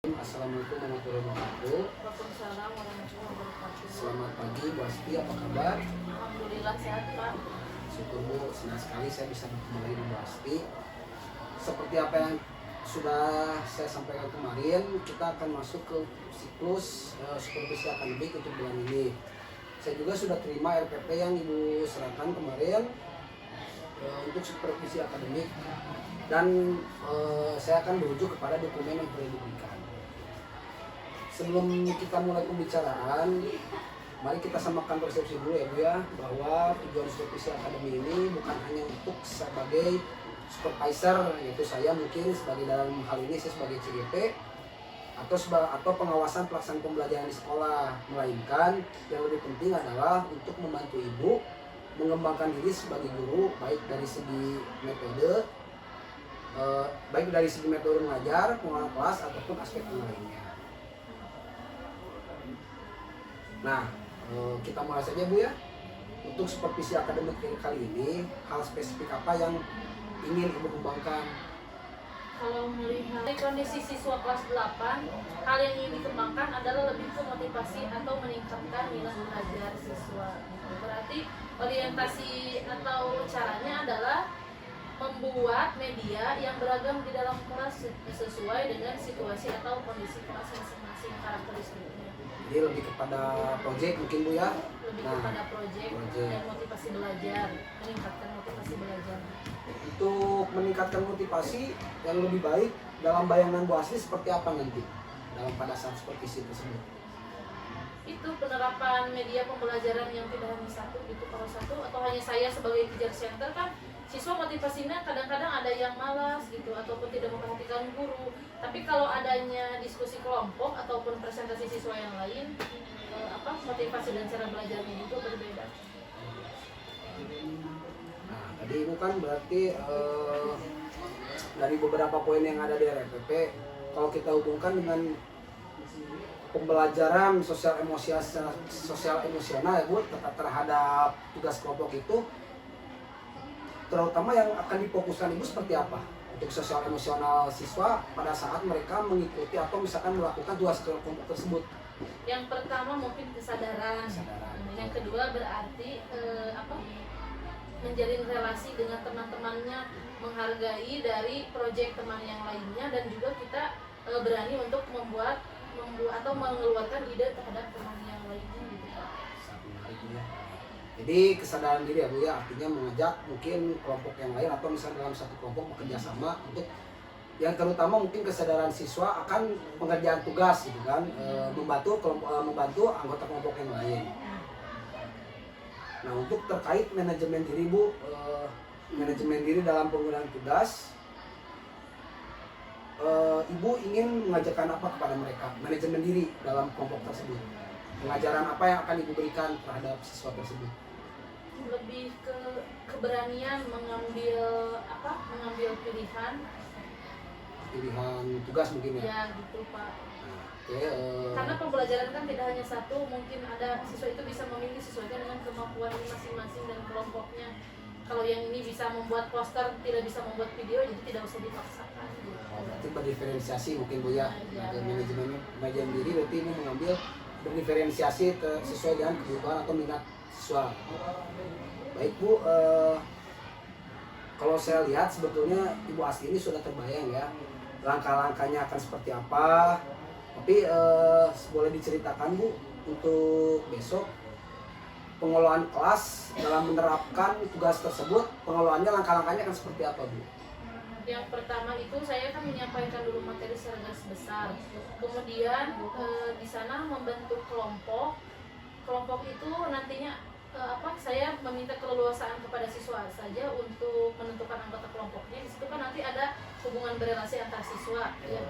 Assalamualaikum warahmatullahi wabarakatuh. Waalaikumsalam warahmatullahi wabarakatuh. Selamat pagi Bu Asti, apa kabar? Alhamdulillah sehat Pak. Syukur Bu, senang sekali saya bisa bertemu lagi dengan Bu Asti. Seperti apa yang sudah saya sampaikan kemarin, kita akan masuk ke siklus supervisi akademik untuk bulan ini. Saya juga sudah terima RPP yang Ibu serahkan kemarin untuk supervisi akademik, dan saya akan merujuk kepada dokumen yang perlu diberikan. Sebelum kita mulai pembicaraan, mari kita samakan persepsi dulu ya Bu ya, bahwa tujuan supervisi akademi ini bukan hanya untuk sebagai supervisor, yaitu saya mungkin sebagai dalam hal ini saya sebagai CGP atau pengawasan pelaksanaan pembelajaran di sekolah, melainkan yang lebih penting adalah untuk membantu Ibu mengembangkan diri sebagai guru, baik dari segi metode mengajar, pengelolaan kelas ataupun aspek yang lainnya. Nah, kita mulai saja Bu ya. Untuk supervisi akademik kali ini, hal spesifik apa yang ingin Ibu kembangkan? Kalau melihat kondisi siswa kelas 8, hal yang ingin dikembangkan adalah lebih ke motivasi atau meningkatkan minat belajar siswa. Berarti orientasi atau caranya adalah membuat media yang beragam di dalam kelas sesuai dengan situasi atau kondisi kelas masing-masing, karakteristiknya. Jadi lebih kepada proyek mungkin Bu ya? Lebih kepada proyek dan motivasi belajar, meningkatkan motivasi belajar. Untuk meningkatkan motivasi yang lebih baik dalam bayangan Bu Asli seperti apa nanti dalam pada saat supervisi tersebut? Itu penerapan media pembelajaran yang tidak hanya satu gitu. Kalau satu atau hanya saya sebagai teacher center kan siswa motivasinya kadang-kadang ada yang malas gitu ataupun tidak memperhatikan guru. Tapi kalau adanya diskusi kelompok ataupun presentasi siswa yang lain, motivasi dan cara belajarnya itu berbeda. Nah, tadi Ibu kan berarti dari beberapa poin yang ada di RPP, kalau kita hubungkan dengan pembelajaran sosial emosional ya Bu, terhadap tugas kelompok itu, terutama yang akan difokuskan Ibu seperti apa untuk sosial emosional siswa pada saat mereka mengikuti atau misalkan melakukan tugas kelompok tersebut? Yang pertama mungkin kesadaran. Yang kedua berarti menjalin relasi dengan teman-temannya, menghargai dari proyek teman yang lainnya, dan juga kita berani untuk membuat atau mengeluarkan ide terhadap teman yang lainnya gitu Pak. Jadi kesadaran diri ya Bu ya, artinya mengajak mungkin kelompok yang lain atau misalnya dalam satu kelompok bekerja sama untuk yang terutama mungkin kesadaran siswa akan pengerjaan tugas gitu kan, membantu anggota kelompok yang lain. Nah, untuk terkait manajemen diri Bu, manajemen diri dalam penggunaan tugas, Ibu ingin mengajarkan apa kepada mereka? Manajemen diri dalam kelompok tersebut. Pengajaran apa yang akan Ibu berikan terhadap siswa tersebut? Lebih ke keberanian mengambil pilihan Tugas mungkin ya? Ya gitu Pak. Karena pembelajaran kan tidak hanya satu, mungkin ada siswa itu bisa memilih sesuaikan dengan kemampuan masing-masing dan kelompoknya. Kalau yang ini bisa membuat poster, tidak bisa membuat video, jadi tidak usah dipaksakan. Berarti berdiferensiasi mungkin Bu ya. Manajemen diri berarti ini mengambil berdiferensiasi sesuai dengan kebutuhan atau minat siswa. Baik Bu, kalau saya lihat sebetulnya Ibu Asli ini sudah terbayang ya langkah-langkahnya akan seperti apa. Tapi boleh diceritakan Bu untuk besok pengelolaan kelas dalam menerapkan tugas tersebut, pengelolaannya langkah-langkahnya akan seperti apa Bu? Yang pertama itu saya akan menyampaikan dulu materi secara garis besar. Kemudian di sana membentuk kelompok. Kelompok itu nantinya saya meminta keleluasaan kepada siswa saja untuk menentukan anggota kelompoknya. Di situ kan nanti ada hubungan berelasi antar siswa. Ya.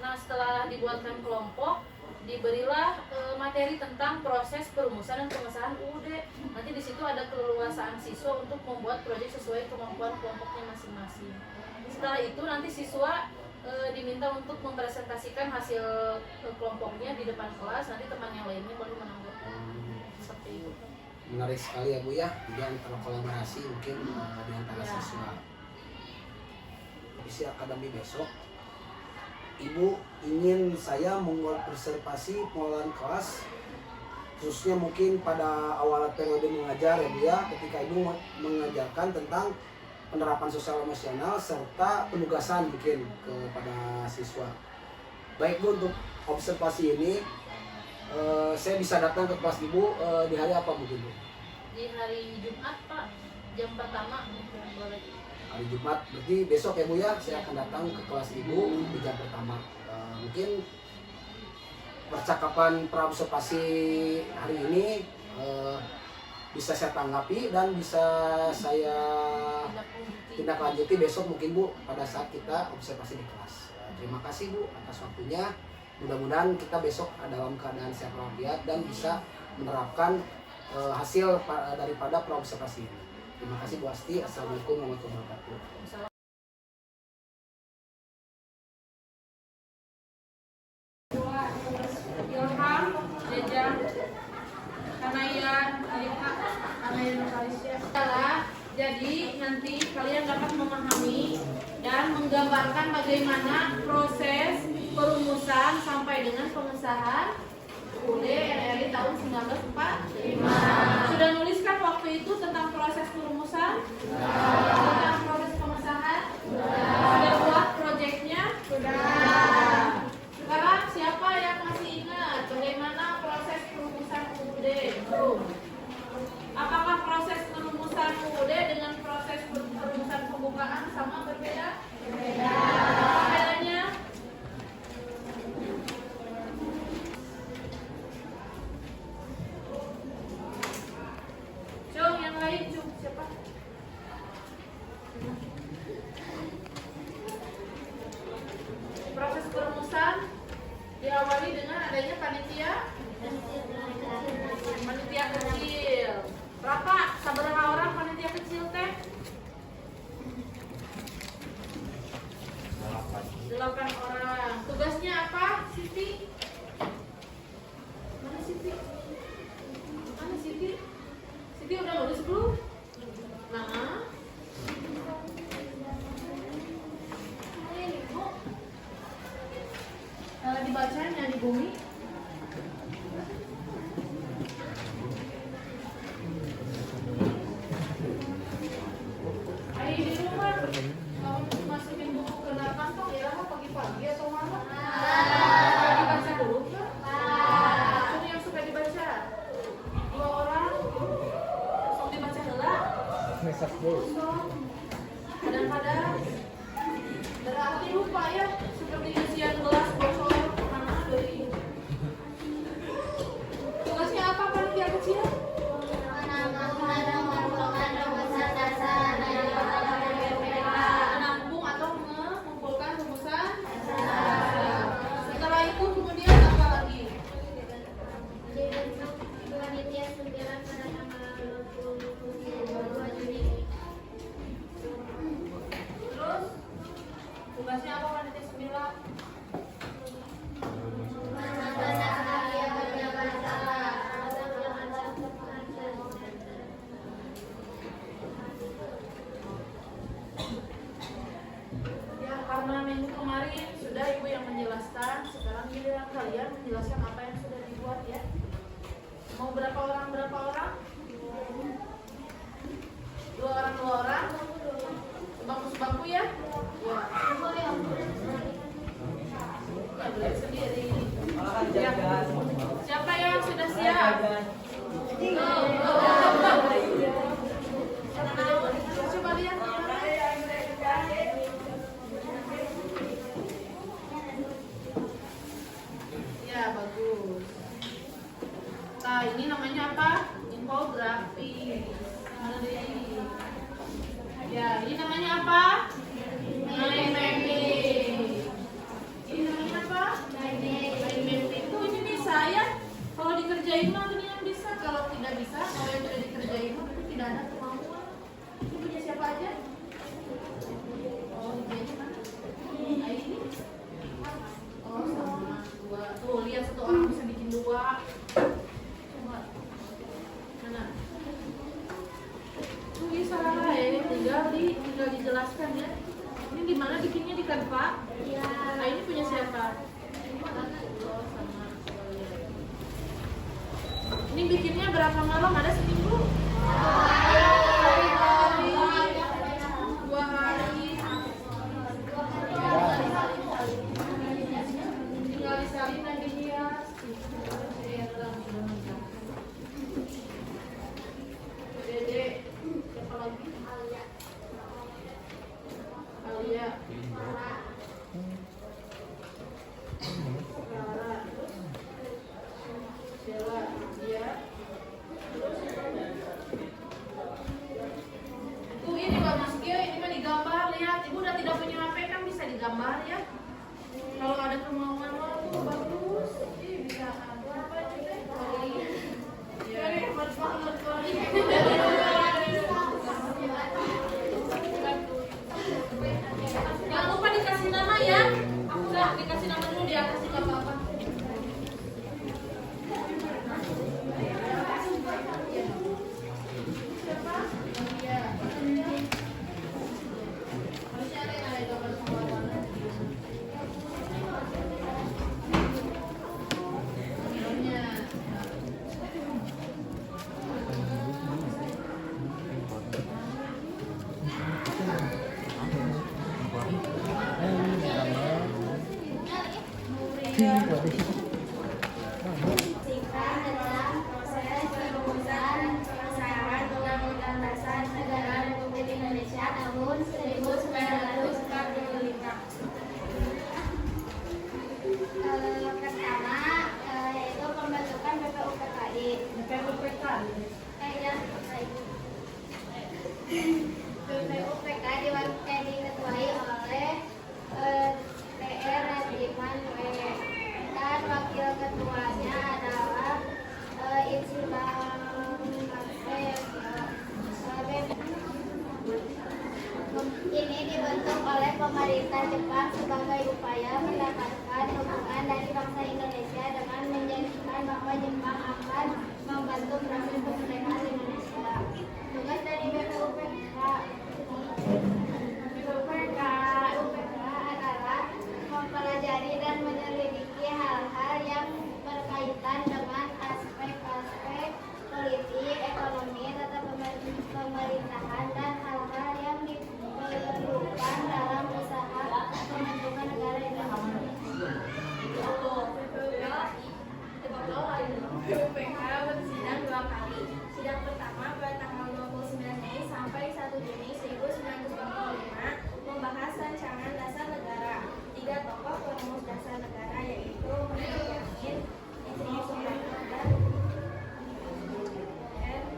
Nah, setelah dibuatkan kelompok, diberilah materi tentang proses perumusan dan pengesahan UUD. Nanti di situ ada keleluasaan siswa untuk membuat proyek sesuai kemampuan kelompoknya masing-masing. Setelah itu nanti siswa diminta untuk mempresentasikan hasil kelompoknya di depan kelas. Nanti teman yang lainnya baru menanggapi. Seperti itu. Menarik sekali ya Bu ya, jadi antara kolaborasi mungkin di antara siswa. Visi akademi besok Ibu ingin saya membuat observasi pengelolaan kelas, khususnya mungkin pada awal periode mengajar ya Bu ya, ketika Ibu mengajarkan tentang penerapan sosial emosional serta penugasan mungkin kepada siswa. Baik Bu, untuk observasi ini saya bisa datang ke kelas Ibu di hari apa mungkin Bu? Di hari Jumat Pak, jam pertama boleh. Hari Jumat, berarti besok ya Bu ya, saya akan datang ke kelas Ibu di jam pertama. Mungkin percakapan praobservasi hari ini bisa saya tanggapi dan bisa saya tindak lanjuti besok mungkin Bu pada saat kita observasi di kelas. Terima kasih Bu atas waktunya. Mudah-mudahan kita besok dalam keadaan sehat walafiat dan bisa menerapkan hasil daripada praobservasi ini. Terima kasih Bu Asti. Assalamualaikum warahmatullahi wabarakatuh. Ilham, Jeja, Kanayan, Alika, Kanayan Malaysia. Jadi nanti kalian dapat memahami dan menggambarkan bagaimana proses perumusan sampai dengan pengesahan UUD NRI tahun 1945. Sudah nuliskan waktu itu tentang proses perumusan? Tentang proses pengesahan? Sudah buat proyeknya? Sudah. Sekarang siapa yang masih ingat bagaimana proses perumusan UUD? Apakah proses perumusan UUD dengan proses perumusan pembukaan sama berbeda? Berbeda. Apa bedanya? Cung, yang lain Cung, siapa? Proses perumusan diawali dengan adanya panitia kecil. Berapa? Seberapa orang panitia kecil teh? 8 orang. Tugasnya apa? Siti? Mana Siti? Mana Siti? Siti udah nulis belum? Nah. Dibacanya di bumi. Ayo di rumah kamu masukin buku ke dalam kantong ya pagi-pagi atau malam? Suka dibaca dulu kan? Suruh yang suka dibaca 2 orang sok dibaca heula. Kadang-kadang berarti lupa ya seperti isian gelas botol. Tugasnya apa panitia kecil? Menampung atau mengumpulkan rumusan. Setelah itu kemudian apa lagi? Panitia 9 pada tanggal 22 Juni. Terus tugasnya apa panitia 9? Ya, karena minggu kemarin sudah Ibu yang menjelaskan, sekarang giliran kalian menjelaskan apa yang sudah dibuat ya. Mau berapa orang? 2 orang? Sebangku ya? Ya. Ya, beli sendiri. Ya. Siapa yang sudah siap? Coba lihat. Ya, bagus. Nah, ini namanya apa? Ini gimana bikinnya di Canva? Iya. Nah, ini punya siapa? Oh, sama. Ini bikinnya berapa malam? Ada seminggu? 2 hari. Tinggal disalin dan dihias. Dede, siapa lagi? Alia. Clara. Sheila, dia. Ini Mbak Mas Gio, ini mah digambar, lihat. Ibu udah tidak punya HP kan bisa digambar ya. Kalau ada kemauan mah tuh bagus. Ih, bisa apa juga? Ya, hebat banget Jangan lupa dikasih nama ya. Udah dikasih nama dulu di atas juga apa-apa. Singkat tentang proses perumusan pengesahan Undang-Undang Dasar Negara Republik Indonesia tahun 1945. Pertama, yaitu pembentukan BPUPKI. BPUPKI diketuai oleh PR Radiman W. Dan wakil ketuanya adalah Insibang Ini dibentuk oleh pemerintah Jepang sebagai upaya mendapatkan dukungan dari bangsa Indonesia dengan menjanjikan bahwa Jepang akan membantu proses kemerdekaan Indonesia. Tugas dari BPUPK adalah mempelajari dan menyelidiki hal-hal yang berkaitan dengan aspek-aspek politik, ekonomi, tata pemerintahan, dan hal-hal yang diperlukan dalam usaha pembentukan negara Indonesia. BPUPK bersidang 2 kali. Sidang pertama pada tanggal 29 Mei sampai 1 Juni 1945 membahas rancangan dasar negara. 3 tokoh perumus dasar negara yaitu Muhammad Yamin, Insinyur Soekarno, dan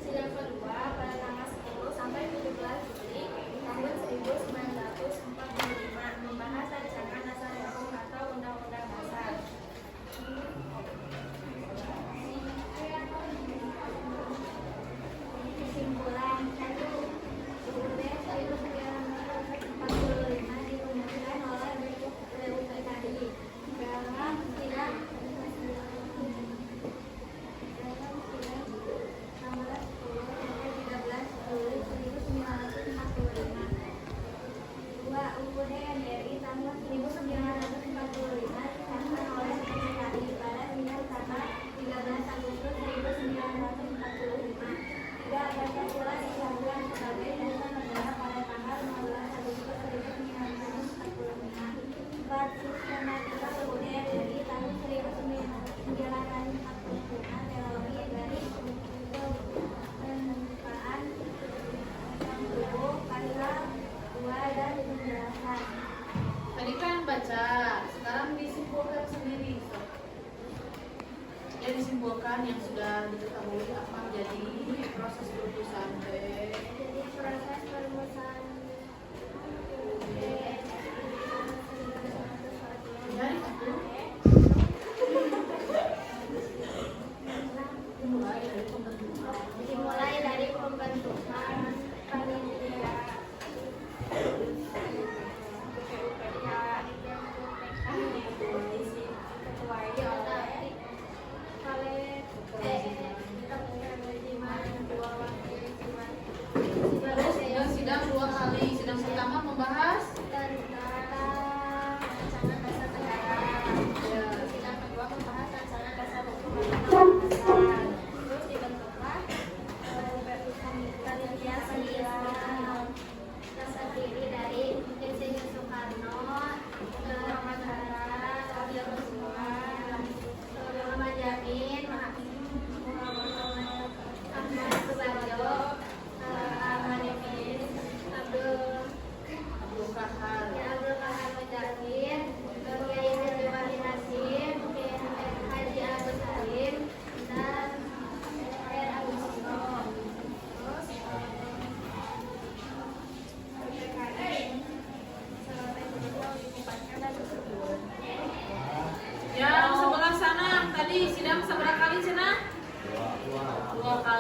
sidang kedua pada tanggal 10 sampai 17 Juli tahun 1945 membahas rancangan dasar hukum atau undang-undang dasar. Kesimpulan 1. UUD 1945 dirumuskan oleh BPUPKI dalam sidang tanggal 10 sampai 13 Juli 1945. 2. UUD NRI tanggal 1945 disahkan oleh PPKI pada sidang tanggal 13 Agustus 1945. 3. Pancasila disahkan sebagai dasar negara pada tanggal 15 Agustus 1945. 4. Sistematika UUD NRI tahun 1945 teori dari pembukaan tubuh pasal 2 dan penjelasan. Tadi kan baca, sekarang disimpulkan sendiri. Ya disimpulkan yang sudah diketahui apa jadi proses perumusan Jadi proses perumusan dari itu dimulai dari pembentukan panitia ketuai oleh oleh dua wakil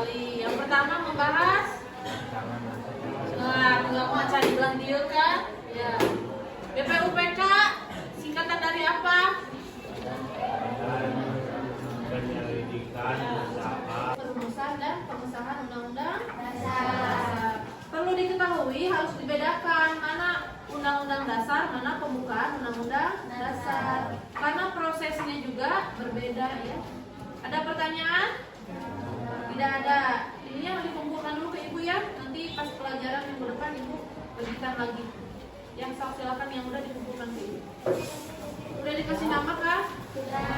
sekali. Yang pertama membahas, nah, nggak mau cari bilang dia kan? Ya. BPUPK singkatan dari apa? Penyelidikan usaha. Perumusan dan pengesahan undang-undang dasar. Perlu diketahui harus dibedakan mana undang-undang dasar, mana pembukaan undang-undang dasar. Karena prosesnya juga berbeda ya. Ada pertanyaan? Tidak ada. Ini yang dikumpulkan dulu ke Ibu ya. Nanti pas pelajaran minggu depan Ibu bagikan lagi. Yang silakan yang udah dikumpulkan ke Ibu. Udah dikasih nama kah? Sudah.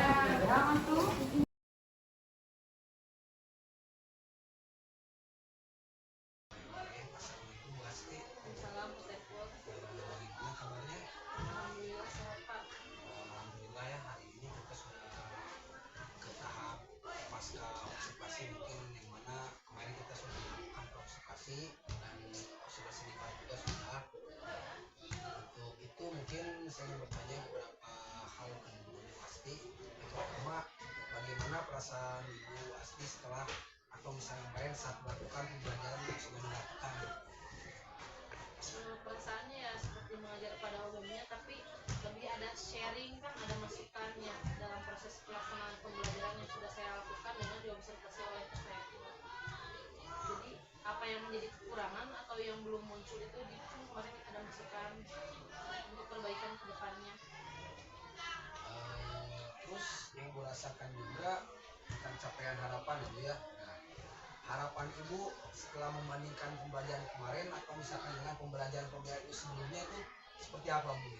Salam Ustaz. Gimana kabarnya? Alhamdulillah sehat Pak. Alhamdulillah ya, hari ini kita sudah ke tahap pasca observasi, mungkin yang mana kemarin kita sudah melakukan observasi dan observasi di Pak juga sudah. Untuk itu mungkin saya ingin bertanya beberapa hal tentang Bu Asti. Yang pertama, bagaimana perasaan Ibu Asti setelah atau misalnya kemarin saat melakukan pembelajaran yang sudah dilakukan? Perasaannya ya seperti mengajar pada umumnya, tapi lebih ada sharing, kan ada masukannya dalam proses pelaksanaan pembelajaran yang sudah saya lakukan dengan diobservasi oleh saya. Jadi apa yang menjadi kekurangan atau yang belum muncul itu kemarin ada masukan untuk perbaikan ke depannya. Terus yang Ibu rasakan juga tentang capaian harapan ya Bu ya. Nah, harapan Ibu setelah membandingkan pembelajaran kemarin atau misalkan dengan pembelajaran sebelumnya itu seperti apa Bu?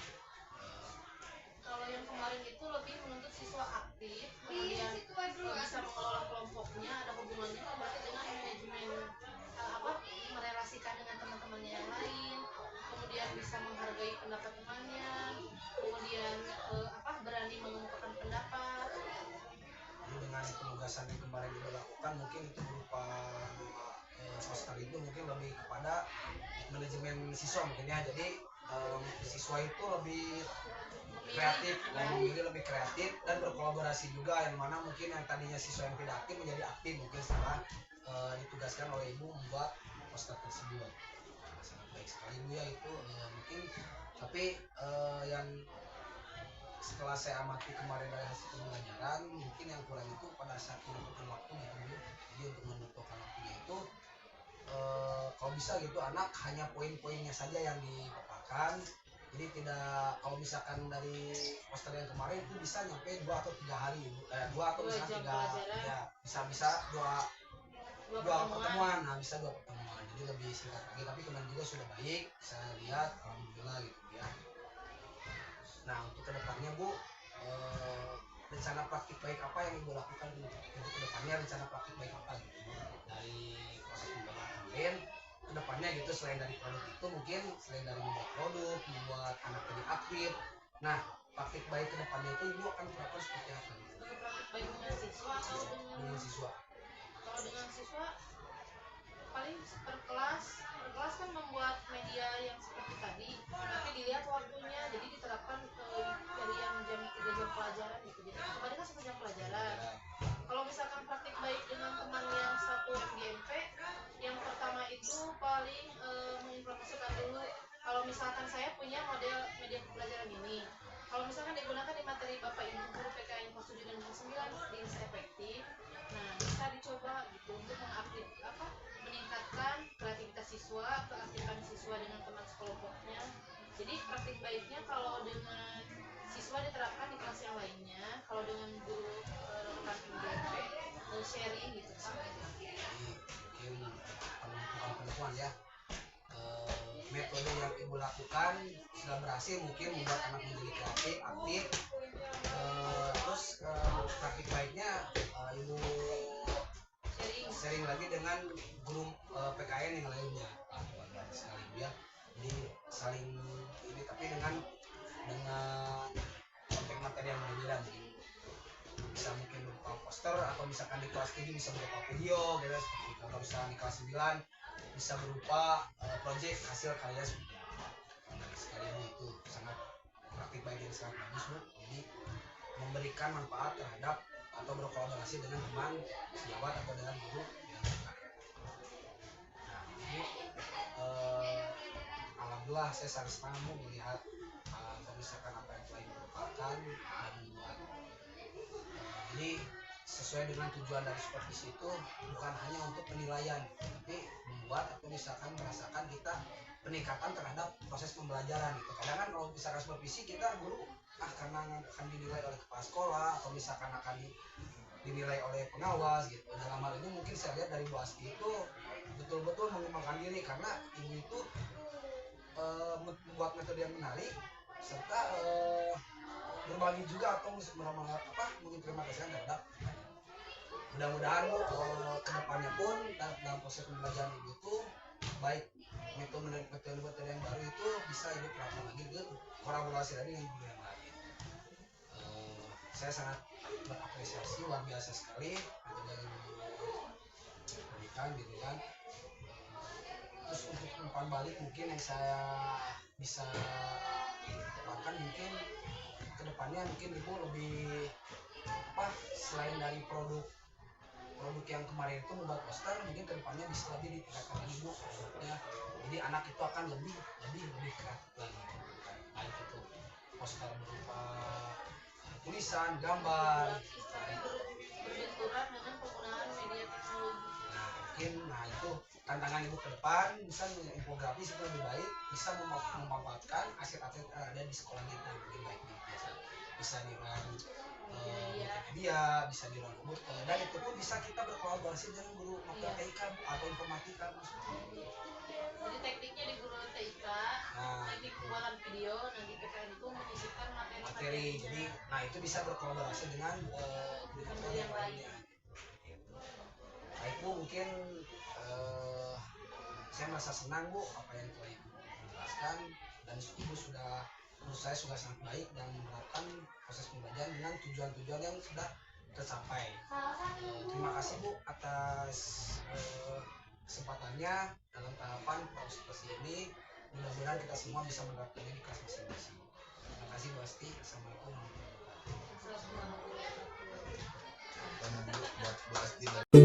Kalau yang kemarin itu lebih menuntut siswa aktif, kemudian bisa mengelola kelompoknya, ada hubungannya berarti dengan manajemen merelasikan dengan teman-temannya yang lain, kemudian bisa menghargai pendapat temannya, kemudian berani mengemukakan pendapat. Jadi dengan penugasan yang kemarin Ibu lakukan mungkin itu berupa poster itu mungkin lebih kepada manajemen siswa mungkin ya. Jadi siswa itu lebih kreatif dan memilih lebih kreatif dan berkolaborasi juga, yang mana mungkin yang tadinya siswa yang tidak aktif menjadi aktif mungkin setelah ditugaskan oleh Ibu membuat poster tersebut. Sangat baik sekali Bu ya itu mungkin. Tapi yang setelah saya amati kemarin dari hasil pembelajaran, mungkin yang kurang itu pada saat menentukan waktu gitu Bu. Jadi untuk menentukan waktunya itu kalau bisa gitu anak hanya poin-poinnya saja yang dipaparkan. Jadi tidak, kalau misalkan dari poster yang kemarin itu bisa nyampe 2 atau 3 hari, 2 atau misalnya 3, ya bisa 2 pertemuan, nah bisa 2 pertemuan. Jadi lebih singkat lagi, tapi kemarin juga sudah baik, saya lihat alhamdulillah gitu ya. Nah untuk kedepannya Bu, rencana praktik baik apa yang Ibu lakukan untuk kedepannya, rencana praktik baik apa gitu dari proses pembelajaran kemarin kedepannya gitu, selain dari produk itu mungkin selain dari membuat produk, membuat anak jadi aktif. Nah praktik baik kedepannya itu Ibu akan terapkan seperti apa? Praktik baik dengan siswa atau dengan siswa? Kalau dengan siswa paling per kelas kan membuat media yang seperti tadi, tapi dilihat waktunya, jadi diterapkan dari yang jam 3 jam pelajaran gitu. Jadi kemarin kan 1 jam pelajaran. Kalau misalkan praktik baik dengan teman yang satu MGMP, yang pertama itu paling menginformasikan dulu kalau misalkan saya punya model media pembelajaran ini, kalau misalkan digunakan di materi Bapak Ibu guru PKN kelas 7 dan kelas 9 bisa efektif. Nah bisa dicoba gitu untuk meningkatkan kreativitas siswa, keaktifan siswa dengan teman sekelompoknya. Jadi praktik baiknya kalau dengan siswa diterapkan di kelas yang lainnya, kalau dengan guru rekan MGP sharing gitu. Jadi mungkin penentuan ya, metode yang Ibu lakukan sudah berhasil mungkin membuat anak menjadi kreatif, aktif. Terus praktik baiknya Ibu sharing lagi dengan guru PKN yang lainnya. Sekali ya, jadi saling ini, tapi dengan konten materi yang berbeda, mungkin bisa mungkin berupa poster atau misalkan di kelas 7 bisa berupa video gitu, seperti itu. Kalau misalkan di kelas 9 bisa berupa project hasil karya seperti itu. Sekali itu sangat praktik baik yang sangat bagus Bu. Jadi memberikan manfaat terhadap atau berkolaborasi dengan teman sejawat atau dengan guru yang alhamdulillah saya sangat senang Bu melihat kalau misalkan apa yang telah Ibu lakukan dan membuat jadi sesuai dengan tujuan dari supervisi itu bukan hanya untuk penilaian, tapi membuat atau misalkan merasakan kita peningkatan terhadap proses pembelajaran gitu. Kadang kan kalau misalkan supervisi kita guru karena akan dinilai oleh kepala sekolah atau misalkan akan dinilai oleh pengawas gitu. Dalam hal ini mungkin saya lihat dari Bu Asti itu betul-betul mengembangkan diri karena ibu itu membuat metode yang menarik serta berbagi juga atau mungkin terima kasih terhadap mudah-mudahan kedepannya pun dalam proses pembelajaran ibu itu baik metode yang baru itu bisa ibu terapkan lagi ke kolaborasi lagi dengan guru yang lain. Saya sangat berapresiasi luar biasa sekali metode yang diberikan gitu kan. Terus untuk umpan balik mungkin yang saya bisa lakukan mungkin kedepannya mungkin ibu lebih selain dari produk yang kemarin itu membuat poster mungkin kedepannya bisa lebih ditingkatkan lagi Bu produknya, jadi anak itu akan lebih kreatif lagi baik itu poster berupa tulisan, gambar berbenturan dengan penggunaan media teknologi. Nah itu tantangan ibu ke depan bisa infografis itu lebih baik, bisa memanfaatkan aset-aset ada di sekolah kita lebih baik bisa di ruang media, bisa di ruang komputer dan itu pun bisa kita berkolaborasi dengan guru mata TIK atau informatika. Jadi tekniknya di guru TIK, teknik pembuatan video, nanti PKN itu menyisipkan materi. Jadi itu bisa berkolaborasi dengan guru yang lainnya. Nah itu mungkin saya merasa senang Bu apa yang telah Ibu jelaskan dan Ibu sudah menurut saya sudah sangat baik dan menerapkan proses pembelajaran dengan tujuan-tujuan yang sudah tercapai. Terima kasih Bu atas kesempatannya dalam tahapan proses ini. Mudah-mudahan kita semua bisa menerapkannya di kelas masing-masing. Terima kasih Bu Asti. Assalamualaikum warahmatullahi wabarakatuh.